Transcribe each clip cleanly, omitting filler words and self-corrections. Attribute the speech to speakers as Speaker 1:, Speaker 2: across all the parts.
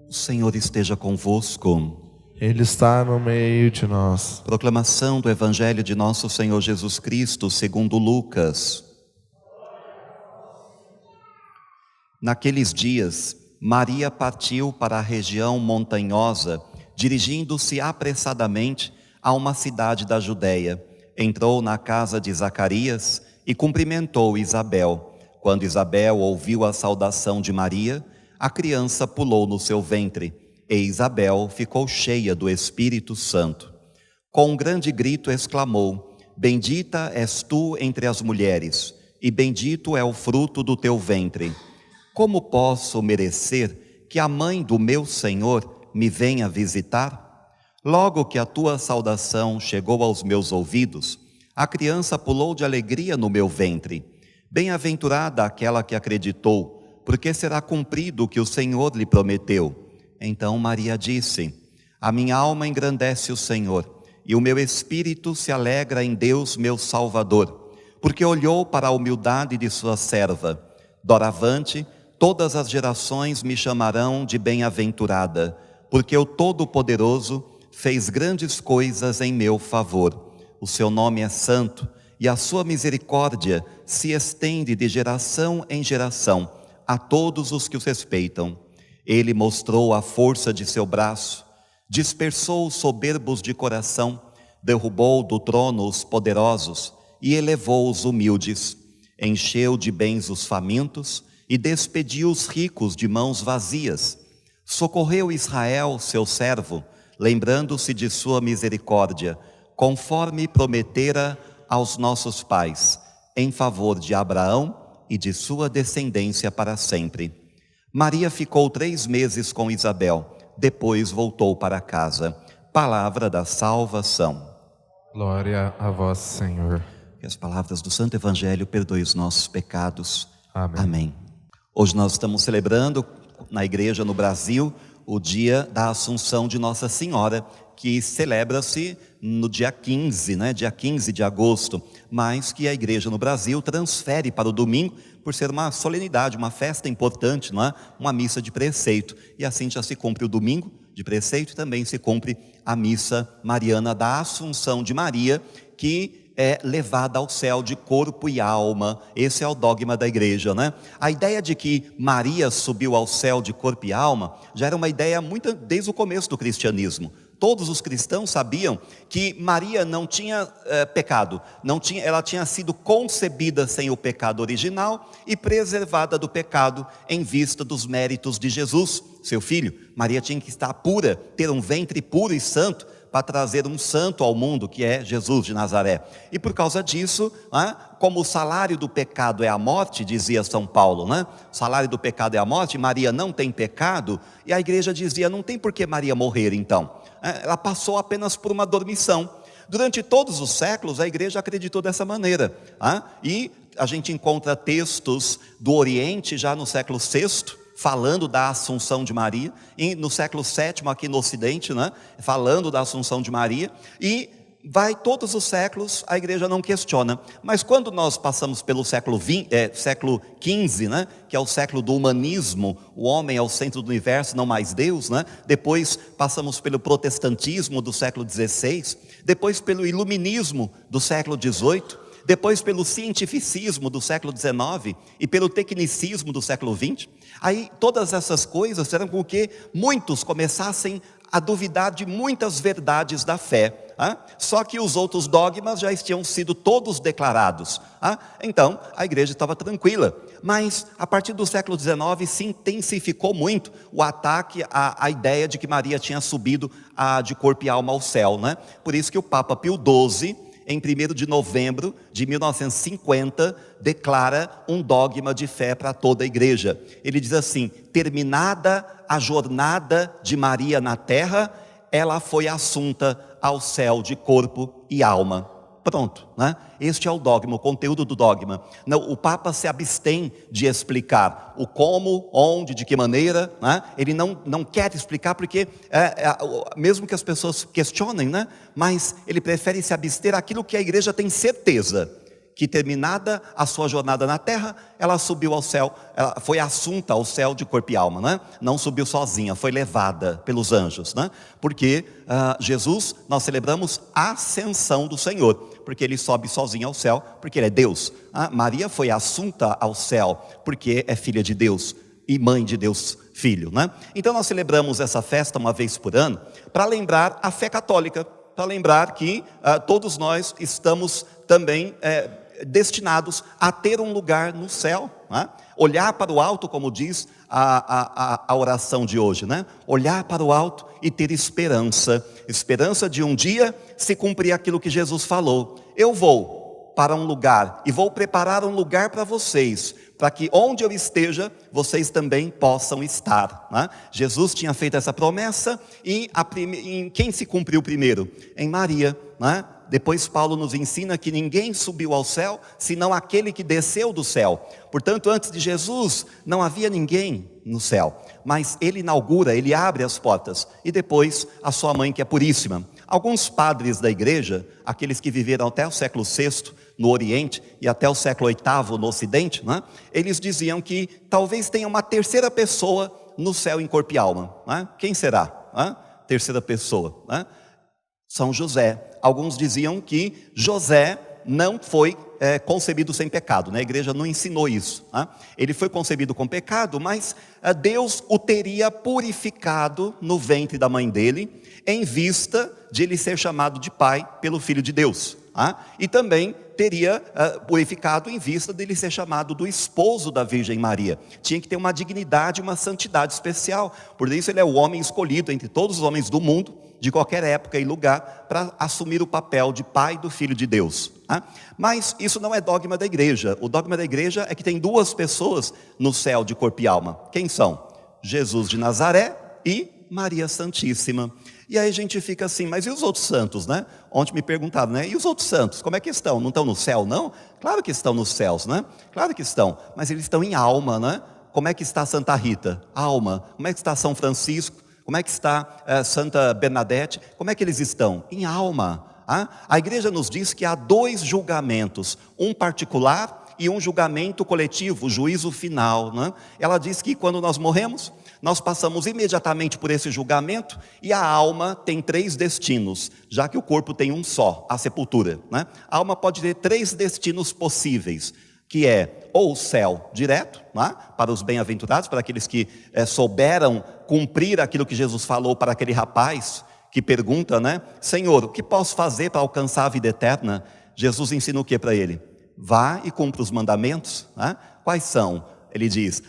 Speaker 1: O Senhor esteja convosco.
Speaker 2: Ele está no meio de nós.
Speaker 1: Proclamação do Evangelho de nosso Senhor Jesus Cristo, segundo Lucas. Naqueles dias, Maria partiu para a região montanhosa, dirigindo-se apressadamente a uma cidade da Judéia. Entrou na casa de Zacarias e cumprimentou Isabel. Quando Isabel ouviu a saudação de Maria, a criança pulou no seu ventre, e Isabel ficou cheia do Espírito Santo. Com um grande grito exclamou: Bendita és tu entre as mulheres, e bendito é o fruto do teu ventre. Como posso merecer que a mãe do meu Senhor me venha visitar? Logo que a tua saudação chegou aos meus ouvidos, a criança pulou de alegria no meu ventre. Bem-aventurada aquela que acreditou, porque será cumprido o que o Senhor lhe prometeu. Então Maria disse: A minha alma engrandece o Senhor, e o meu espírito se alegra em Deus meu Salvador, porque olhou para a humildade de sua serva. Doravante, todas as gerações me chamarão de bem-aventurada, porque o Todo-Poderoso fez grandes coisas em meu favor. O seu nome é santo, e a sua misericórdia se estende de geração em geração a todos os que os respeitam. Ele mostrou a força de seu braço, dispersou os soberbos de coração, derrubou do trono os poderosos e elevou os humildes. Encheu de bens os famintos e despediu os ricos de mãos vazias. Socorreu Israel, seu servo, lembrando-se de sua misericórdia, conforme prometera aos nossos pais, em favor de Abraão e de sua descendência para sempre. Maria ficou 3 meses com Isabel, depois voltou para casa. Palavra da salvação.
Speaker 2: Glória a vós, Senhor.
Speaker 1: Que as palavras do Santo Evangelho perdoem os nossos pecados.
Speaker 2: Amém.
Speaker 1: Amém. Hoje nós estamos celebrando na igreja no Brasil o dia da Assunção de Nossa Senhora, que celebra-se no dia 15, dia 15 de agosto, mas que a igreja no Brasil transfere para o domingo, por ser uma solenidade, uma festa importante, uma missa de preceito. E assim já se cumpre o domingo de preceito e também se cumpre a missa mariana da Assunção de Maria, que é levada ao céu de corpo e alma. Esse é o dogma da igreja, A ideia de que Maria subiu ao céu de corpo e alma já era uma ideia muito desde o começo do cristianismo. Todos os cristãos sabiam que Maria não tinha pecado, ela tinha sido concebida sem o pecado original e preservada do pecado em vista dos méritos de Jesus, seu filho. Maria tinha que estar pura, ter um ventre puro e santo, para trazer um santo ao mundo, que é Jesus de Nazaré. E por causa disso, como o salário do pecado é a morte, dizia São Paulo, o salário do pecado é a morte, Maria não tem pecado, e a igreja dizia: não tem por que Maria morrer então. Ela passou apenas por uma dormição. Durante todos os séculos, a igreja acreditou dessa maneira. E a gente encontra textos do Oriente, já no século VI, falando da Assunção de Maria, e no século VII aqui no Ocidente, falando da Assunção de Maria, e vai todos os séculos, a igreja não questiona. Mas quando nós passamos pelo século XV, que é o século do humanismo, o homem é o centro do universo, não mais Deus, depois passamos pelo protestantismo do século XVI, depois pelo iluminismo do século XVIII, depois pelo cientificismo do século XIX e pelo tecnicismo do século XX, aí todas essas coisas fizeram com que muitos começassem a duvidar de muitas verdades da fé. Só que os outros dogmas já tinham sido todos declarados. Então a igreja estava tranquila. Mas a partir do século XIX se intensificou muito o ataque à ideia de que Maria tinha subido de corpo e alma ao céu. Por isso que o Papa Pio XII, em 1º de novembro de 1950, declara um dogma de fé para toda a igreja. Ele diz assim: terminada a jornada de Maria na terra, ela foi assunta ao céu de corpo e alma. Pronto, Este é o dogma, o conteúdo do dogma. Não, o Papa se abstém de explicar o como, onde, de que maneira, Ele não quer explicar porque, mesmo que as pessoas questionem, mas ele prefere se abster aquilo que a igreja tem certeza, que terminada a sua jornada na terra, ela subiu ao céu, ela foi assunta ao céu de corpo e alma, né? Não subiu sozinha, foi levada pelos anjos, né? Porque Jesus, nós celebramos a ascensão do Senhor, porque Ele sobe sozinho ao céu, porque Ele é Deus. Maria foi assunta ao céu, porque é filha de Deus e mãe de Deus Filho, né? Então nós celebramos essa festa uma vez por ano, para lembrar a fé católica, para lembrar que todos nós estamos também destinados a ter um lugar no céu, né? Olhar para o alto, como diz a oração de hoje, né? Olhar para o alto e ter esperança, esperança de um dia se cumprir aquilo que Jesus falou: eu vou para um lugar e vou preparar um lugar para vocês, para que onde eu esteja, vocês também possam estar, né? Jesus tinha feito essa promessa e em quem se cumpriu primeiro? Em Maria, né? Depois Paulo nos ensina que ninguém subiu ao céu, senão aquele que desceu do céu. Portanto, antes de Jesus, não havia ninguém no céu. Mas Ele inaugura, Ele abre as portas. E depois, a sua mãe, que é puríssima. Alguns padres da igreja, aqueles que viveram até o século VI no Oriente e até o século VIII no Ocidente, né? Eles diziam que talvez tenha uma terceira pessoa no céu em corpo e alma, né? Quem será? Né? Terceira pessoa, né? São José. Alguns diziam que José não foi concebido sem pecado, né? A igreja não ensinou isso, né? Ele foi concebido com pecado, mas Deus o teria purificado no ventre da mãe dele, em vista de ele ser chamado de pai pelo Filho de Deus, né? E também teria purificado em vista de ele ser chamado do esposo da Virgem Maria. Tinha que ter uma dignidade, uma santidade especial. Por isso ele é o homem escolhido entre todos os homens do mundo, de qualquer época e lugar, para assumir o papel de pai do Filho de Deus, né? Mas isso não é dogma da igreja. O dogma da igreja é que tem duas pessoas no céu de corpo e alma. Quem são? Jesus de Nazaré e Maria Santíssima. E aí a gente fica assim, mas e os outros santos, né? Ontem me perguntaram, né? E os outros santos, como é que estão? Não estão no céu, não? Claro que estão nos céus, né? Claro que estão, mas eles estão em alma, né? Como é que está Santa Rita? Alma. Como é que está São Francisco? Como é que está Santa Bernadette? Como é que eles estão? Em alma. A igreja nos diz que há dois julgamentos, um particular e um julgamento coletivo, o juízo final, né? Ela diz que quando nós morremos, nós passamos imediatamente por esse julgamento e a alma tem três destinos, já que o corpo tem um só, a sepultura, né? A alma pode ter três destinos possíveis, que é ou o céu direto, né, para os bem-aventurados, para aqueles que souberam cumprir aquilo que Jesus falou para aquele rapaz que pergunta, né? Senhor, o que posso fazer para alcançar a vida eterna? Jesus ensina o que para ele? Vá e cumpra os mandamentos, né? Quais são? Ele diz,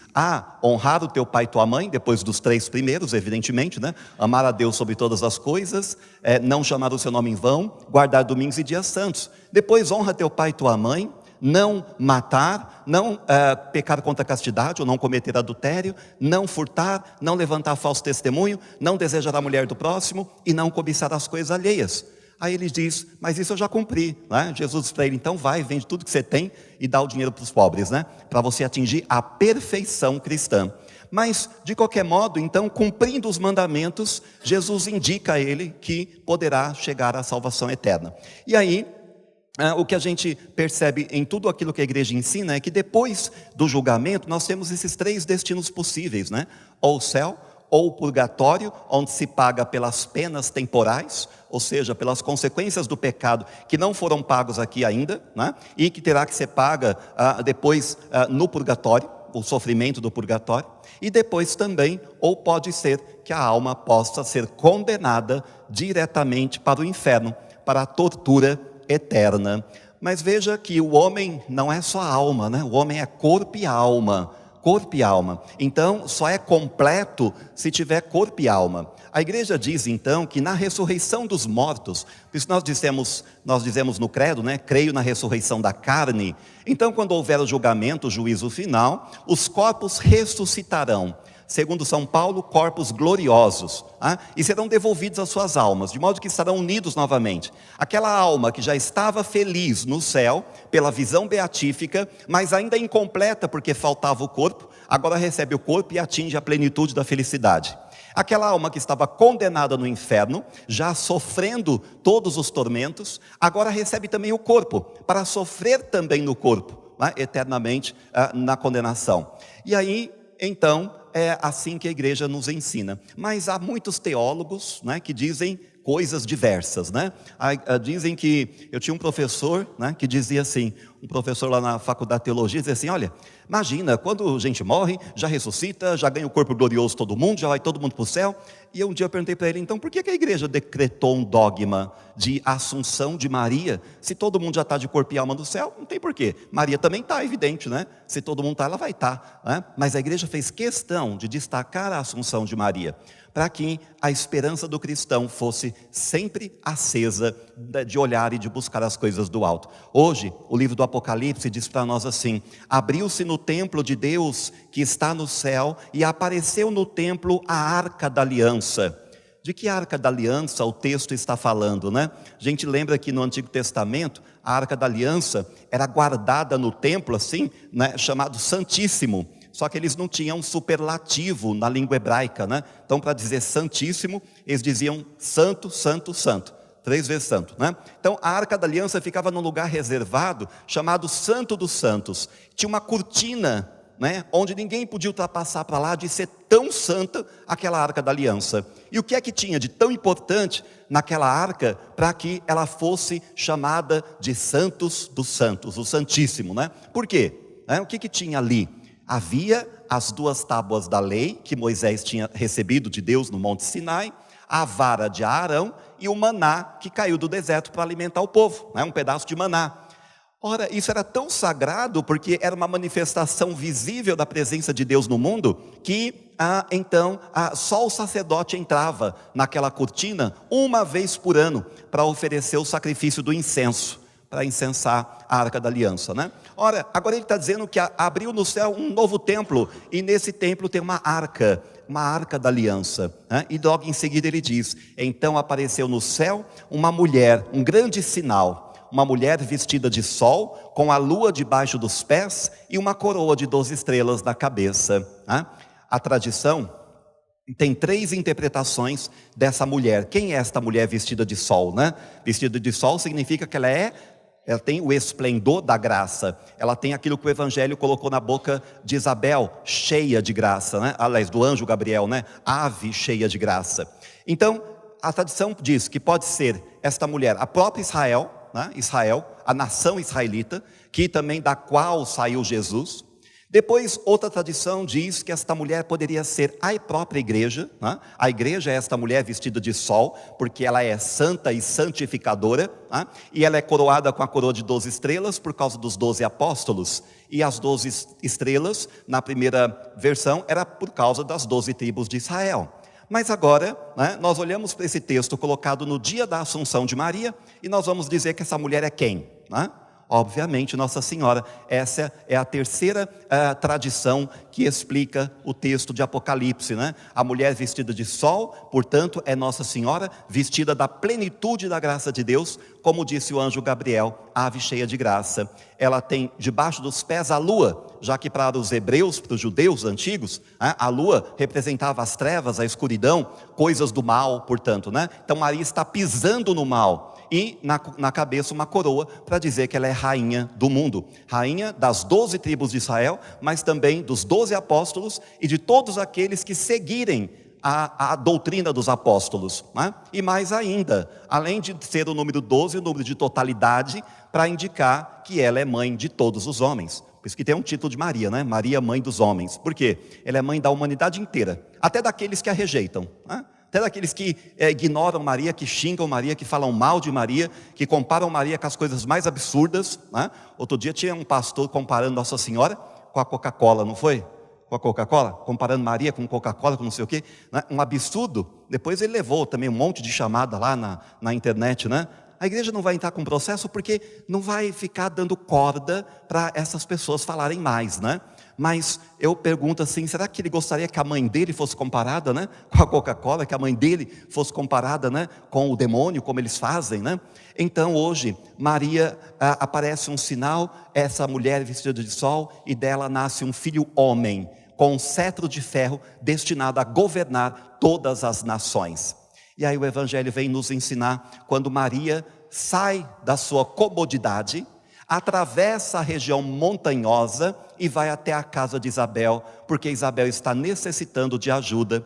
Speaker 1: honrar o teu pai e tua mãe, depois dos três primeiros, evidentemente, né? Amar a Deus sobre todas as coisas, não chamar o seu nome em vão, guardar domingos e dias santos. Depois honra teu pai e tua mãe, não matar, não pecar contra a castidade, ou não cometer adultério, não furtar, não levantar falso testemunho, não desejar a mulher do próximo e não cobiçar as coisas alheias. Aí ele diz, mas isso eu já cumpri, né? Jesus diz para ele, então vai, vende tudo que você tem e dá o dinheiro para os pobres, né? Para você atingir a perfeição cristã. Mas, de qualquer modo, então, cumprindo os mandamentos, Jesus indica a ele que poderá chegar à salvação eterna. E aí, o que a gente percebe em tudo aquilo que a igreja ensina é que depois do julgamento nós temos esses três destinos possíveis, né? Ou o céu, ou o purgatório, onde se paga pelas penas temporais, ou seja, pelas consequências do pecado que não foram pagos aqui ainda, né? E que terá que ser paga depois no purgatório, o sofrimento do purgatório. E depois também, ou pode ser que a alma possa ser condenada diretamente para o inferno, para a tortura eterna. Mas veja que o homem não é só alma, né? O homem é corpo e alma. Corpo e alma. Então, só é completo se tiver corpo e alma. A igreja diz então que na ressurreição dos mortos, por isso nós dizemos no credo, né? Creio na ressurreição da carne. Então, quando houver o julgamento, o juízo final, os corpos ressuscitarão. Segundo São Paulo, corpos gloriosos, e serão devolvidos às suas almas, de modo que estarão unidos novamente. Aquela alma que já estava feliz no céu, pela visão beatífica, mas ainda incompleta porque faltava o corpo, agora recebe o corpo e atinge a plenitude da felicidade. Aquela alma que estava condenada no inferno, já sofrendo todos os tormentos, agora recebe também o corpo, para sofrer também no corpo, né, eternamente na condenação. E aí, então, é assim que a igreja nos ensina. Mas há muitos teólogos, né, que dizem coisas diversas, né? Dizem que, eu tinha um professor, né, que dizia assim, um professor lá na faculdade de teologia, dizia assim, olha, imagina, quando a gente morre, já ressuscita, já ganha o corpo glorioso todo mundo, já vai todo mundo para o céu. E um dia eu perguntei para ele, então por que a igreja decretou um dogma de assunção de Maria, se todo mundo já está de corpo e alma no céu? Não tem porquê. Maria também está, evidente, né? Se todo mundo está, ela vai estar, né? Mas a igreja fez questão de destacar a assunção de Maria, para que a esperança do cristão fosse sempre acesa de olhar e de buscar as coisas do alto. Hoje, o livro do Apocalipse diz para nós assim, abriu-se no templo de Deus que está no céu e apareceu no templo a Arca da Aliança. De que Arca da Aliança o texto está falando, né? A gente lembra que no Antigo Testamento, a Arca da Aliança era guardada no templo assim, né, chamado Santíssimo. Só que eles não tinham um superlativo na língua hebraica, né? Então, para dizer santíssimo, eles diziam santo, santo, santo. 3 vezes santo, né? Então, a Arca da Aliança ficava num lugar reservado, chamado Santo dos Santos. Tinha uma cortina, né, onde ninguém podia ultrapassar para lá, de ser tão santa aquela Arca da Aliança. E o que é que tinha de tão importante naquela arca, para que ela fosse chamada de Santos dos Santos, o Santíssimo, né? Por quê? O que tinha ali? Havia as 2 tábuas da lei, que Moisés tinha recebido de Deus no Monte Sinai, a vara de Arão e o maná que caiu do deserto para alimentar o povo, né? Um pedaço de maná. Ora, isso era tão sagrado, porque era uma manifestação visível da presença de Deus no mundo, que então só o sacerdote entrava naquela cortina uma vez por ano, para oferecer o sacrifício do incenso, para incensar a Arca da Aliança, né? Ora, agora ele está dizendo que abriu no céu um novo templo, e nesse templo tem uma arca da aliança, né? E logo em seguida ele diz, então apareceu no céu uma mulher, um grande sinal, uma mulher vestida de sol, com a lua debaixo dos pés, e uma coroa de 12 estrelas na cabeça, né? A tradição tem 3 interpretações dessa mulher. Quem é esta mulher vestida de sol, né? Vestida de sol significa que ela tem o esplendor da graça, ela tem aquilo que o Evangelho colocou na boca de Isabel, cheia de graça, né? Aliás, do anjo Gabriel, né? Ave cheia de graça. Então, a tradição diz que pode ser esta mulher, a própria Israel, né? Israel, a nação israelita, que também da qual saiu Jesus. Depois, outra tradição diz que esta mulher poderia ser a própria igreja, né? A igreja é esta mulher vestida de sol, porque ela é santa e santificadora, né? E ela é coroada com a coroa de 12 estrelas, por causa dos 12 apóstolos, e as 12 estrelas, na primeira versão, era por causa das 12 tribos de Israel. Mas agora, né, nós olhamos para esse texto colocado no dia da Assunção de Maria, e nós vamos dizer que essa mulher é quem, né? Obviamente, Nossa Senhora. Essa é a terceira tradição que explica o texto de Apocalipse, né? A mulher vestida de sol, portanto, é Nossa Senhora, vestida da plenitude da graça de Deus, como disse o anjo Gabriel, ave cheia de graça. Ela tem debaixo dos pés a lua, já que para os hebreus, para os judeus antigos, a lua representava as trevas, a escuridão, coisas do mal, portanto, né? Então Maria está pisando no mal. E na cabeça uma coroa, para dizer que ela é rainha do mundo, rainha das 12 tribos de Israel, mas também dos 12 apóstolos e de todos aqueles que seguirem a doutrina dos apóstolos, né? E mais ainda, além de ser o número 12, o número de totalidade, para indicar que ela é mãe de todos os homens. Por isso que tem um título de Maria, né? Maria, mãe dos homens. Por quê? Ela é mãe da humanidade inteira, até daqueles que a rejeitam, né? Até daqueles que ignoram Maria, que xingam Maria, que falam mal de Maria, que comparam Maria com as coisas mais absurdas, né? Outro dia tinha um pastor comparando Nossa Senhora com a Coca-Cola, não foi? Com a Coca-Cola, comparando Maria com Coca-Cola, com não sei o quê, né? Um absurdo. Depois ele levou também um monte de chamada lá na internet, né? A igreja não vai entrar com processo porque não vai ficar dando corda para essas pessoas falarem mais, né? Mas eu pergunto assim, será que ele gostaria que a mãe dele fosse comparada, né, com a Coca-Cola, que a mãe dele fosse comparada, né, com o demônio, como eles fazem, né? Então hoje, Maria, aparece um sinal, essa mulher vestida de sol, e dela nasce um filho homem. com um cetro de ferro destinado a governar todas as nações. E aí o Evangelho vem nos ensinar quando Maria sai da sua comodidade, atravessa a região montanhosa e vai até a casa de Isabel, porque Isabel está necessitando de ajuda.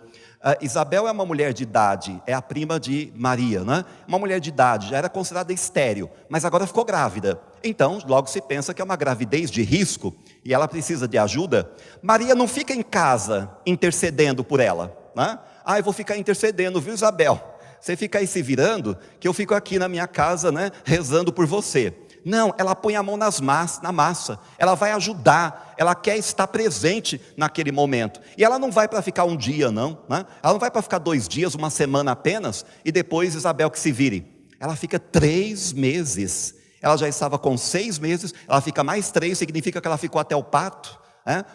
Speaker 1: Isabel é uma mulher de idade, é a prima de Maria, né? Uma mulher de idade, já era considerada estéril, mas agora ficou grávida. Então, logo se pensa que é uma gravidez de risco e ela precisa de ajuda. Maria não fica em casa intercedendo por ela, né? Eu vou ficar intercedendo, viu, Isabel? Você fica aí se virando, que eu fico aqui na minha casa, né, rezando por você. Não, ela põe a mão na massa, ela vai ajudar, ela quer estar presente naquele momento. E ela não vai para ficar um dia não, né? Ela não vai para ficar 2 dias, uma semana apenas, e depois Isabel que se vire. Ela fica 3 meses, ela já estava com 6 meses, ela fica mais 3, significa que ela ficou até o parto.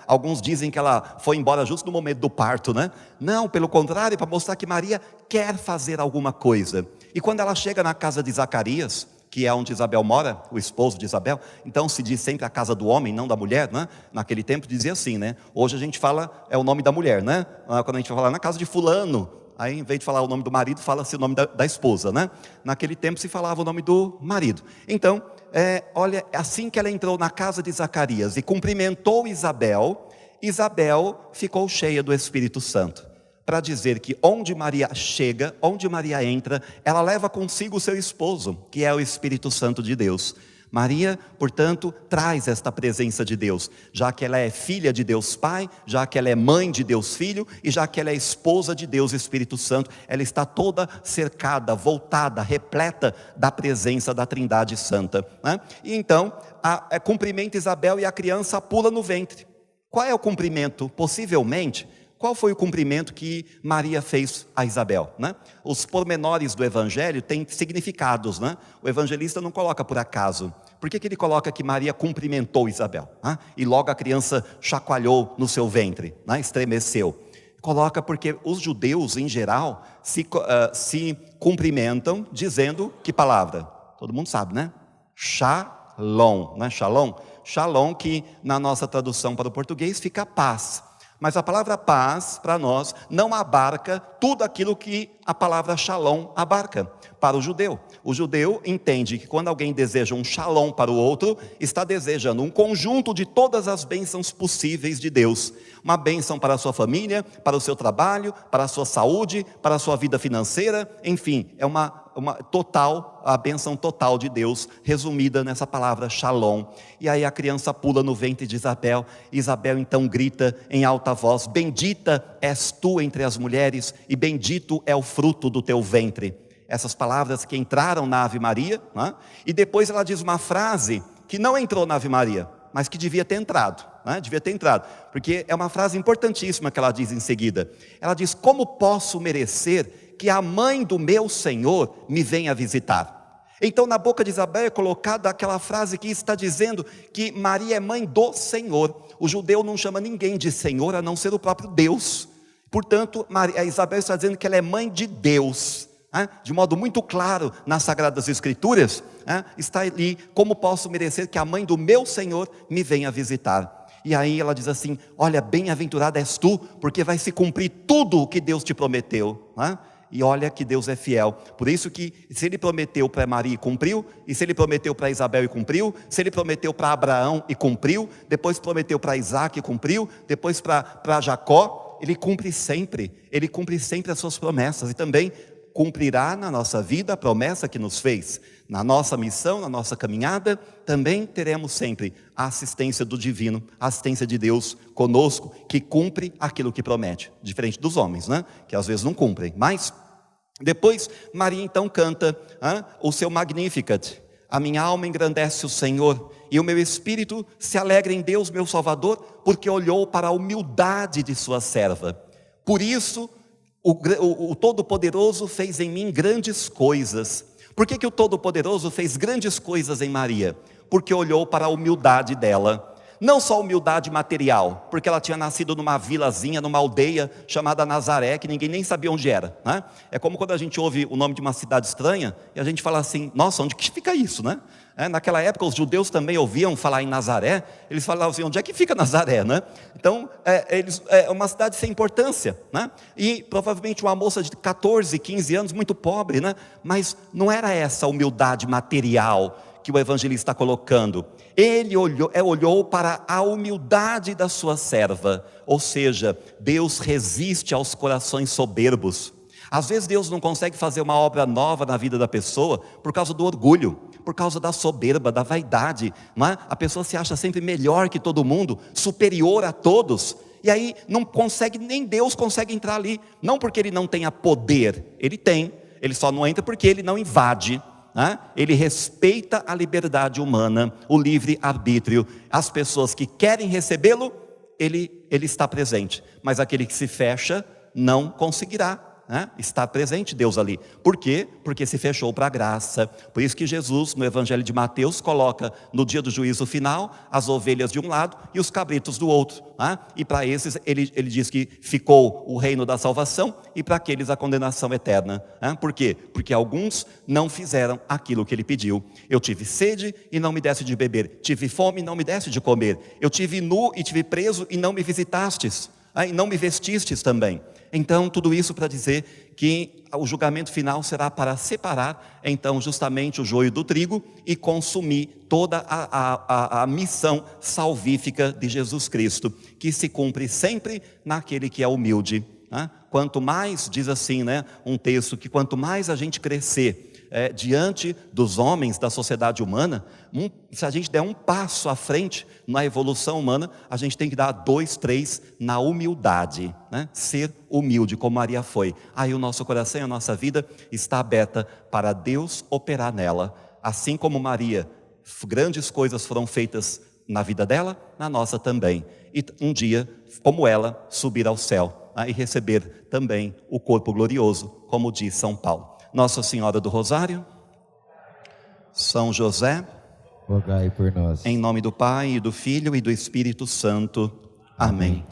Speaker 1: Alguns dizem que ela foi embora justo no momento do parto, né? Não, pelo contrário, para mostrar que Maria quer fazer alguma coisa. E quando ela chega na casa de Zacarias, que é onde Isabel mora, o esposo de Isabel, então se diz sempre a casa do homem, não da mulher, né? Naquele tempo dizia assim, né? Hoje a gente fala, é o nome da mulher, né? Quando a gente vai falar na casa de fulano, aí em vez de falar o nome do marido, fala-se o nome da esposa, né? Naquele tempo se falava o nome do marido. Então, olha, assim que ela entrou na casa de Zacarias e cumprimentou Isabel, Isabel ficou cheia do Espírito Santo, para dizer que onde Maria chega, onde Maria entra, ela leva consigo o seu esposo, que é o Espírito Santo de Deus. Maria, portanto, traz esta presença de Deus, já que ela é filha de Deus Pai, já que ela é mãe de Deus Filho, e já que ela é esposa de Deus Espírito Santo, ela está toda cercada, voltada, repleta da presença da Trindade Santa, né? E então, cumprimenta Isabel e a criança pula no ventre. Qual é o cumprimento? Possivelmente, qual foi o cumprimento que Maria fez a Isabel, né? Os pormenores do Evangelho têm significados, né? O evangelista não coloca por acaso. Por que ele coloca que Maria cumprimentou Isabel, né? E logo a criança chacoalhou no seu ventre, né? Estremeceu. Coloca porque os judeus, em geral, se cumprimentam dizendo que palavra? Todo mundo sabe, né? Shalom, né? Shalom. Shalom, que na nossa tradução para o português fica paz. Mas a palavra paz, para nós, não abarca tudo aquilo que a palavra shalom abarca para o judeu. O judeu entende que quando alguém deseja um shalom para o outro, está desejando um conjunto de todas as bênçãos possíveis de Deus. Uma bênção para a sua família, para o seu trabalho, para a sua saúde, para a sua vida financeira, enfim, é a bênção total de Deus, resumida nessa palavra shalom. E aí a criança pula no ventre de Isabel, Isabel então grita em alta voz: bendita és tu entre as mulheres, e bendito é o fruto do teu ventre. Essas palavras que entraram na Ave Maria, né? E depois ela diz uma frase que não entrou na Ave Maria, mas que devia ter entrado, né? Devia ter entrado, porque é uma frase importantíssima que ela diz em seguida. Ela diz: como posso merecer que a mãe do meu Senhor me venha visitar? Então na boca de Isabel é colocada aquela frase que está dizendo que Maria é mãe do Senhor. O judeu não chama ninguém de Senhor a não ser o próprio Deus. Portanto, Isabel está dizendo que ela é mãe de Deus, de modo muito claro nas Sagradas Escrituras, está ali: como posso merecer que a mãe do meu Senhor me venha visitar? E aí ela diz assim: olha, bem-aventurada és tu, porque vai se cumprir tudo o que Deus te prometeu, E olha que Deus é fiel. Por isso que se Ele prometeu para Maria e cumpriu, e se Ele prometeu para Isabel e cumpriu, se Ele prometeu para Abraão e cumpriu, depois prometeu para Isaac e cumpriu, depois para Jacó, Ele cumpre sempre as suas promessas, e também cumprirá na nossa vida a promessa que nos fez. Na nossa missão, na nossa caminhada, também teremos sempre a assistência do divino, a assistência de Deus conosco, que cumpre aquilo que promete, diferente dos homens, né? Que às vezes não cumprem. Mas depois Maria então canta o seu Magnificat: a minha alma engrandece o Senhor, e o meu espírito se alegra em Deus meu Salvador, porque olhou para a humildade de sua serva. Por isso o Todo-Poderoso fez em mim grandes coisas. Por que o Todo-Poderoso fez grandes coisas em Maria? Porque olhou para a humildade dela. Não só humildade material, porque ela tinha nascido numa vilazinha, numa aldeia chamada Nazaré, que ninguém nem sabia onde era, né? É como quando a gente ouve o nome de uma cidade estranha e a gente fala assim: nossa, onde que fica isso, né? Naquela época os judeus também ouviam falar em Nazaré, eles falavam assim: onde é que fica Nazaré, né? Então é uma cidade sem importância, né? E provavelmente uma moça de 14, 15 anos, muito pobre, né? Mas não era essa a humildade material que o evangelista está colocando. Ele olhou para a humildade da sua serva, ou seja, Deus resiste aos corações soberbos. Às vezes Deus não consegue fazer uma obra nova na vida da pessoa por causa do orgulho, por causa da soberba, da vaidade, não é? A pessoa se acha sempre melhor que todo mundo, superior a todos, e aí não consegue, nem Deus consegue entrar ali, não porque ele não tenha poder, ele tem, ele só não entra porque ele não invade. Ele respeita a liberdade humana, o livre-arbítrio. As pessoas que querem recebê-lo, ele está presente. Mas aquele que se fecha, não conseguirá estar presente Deus ali. Por quê? Porque se fechou para a graça. Por isso que Jesus, no Evangelho de Mateus, coloca no dia do juízo final, as ovelhas de um lado e os cabritos do outro. E para esses, ele diz que ficou o reino da salvação, e para aqueles a condenação eterna. Por quê? Porque alguns não fizeram aquilo que ele pediu. Eu tive sede e não me deste de beber, tive fome e não me deste de comer, eu tive nu e tive preso e não me visitastes, e não me vestistes também. Então tudo isso para dizer que o julgamento final será para separar então justamente o joio do trigo e consumir toda a missão salvífica de Jesus Cristo, que se cumpre sempre naquele que é humilde. Quanto mais, diz assim, um texto, que quanto mais a gente crescer diante dos homens da sociedade humana, se a gente der um passo à frente na evolução humana, a gente tem que dar 2, 3 na humildade, ser humilde como Maria foi. Aí o nosso coração e a nossa vida está aberta para Deus operar nela, assim como Maria, grandes coisas foram feitas na vida dela, na nossa também, e um dia, como ela, subir ao céu e receber também o corpo glorioso, como diz São Paulo. Nossa Senhora do Rosário, São José,
Speaker 3: rogai por nós.
Speaker 1: em nome do Pai, e do Filho e do Espírito Santo. Amém.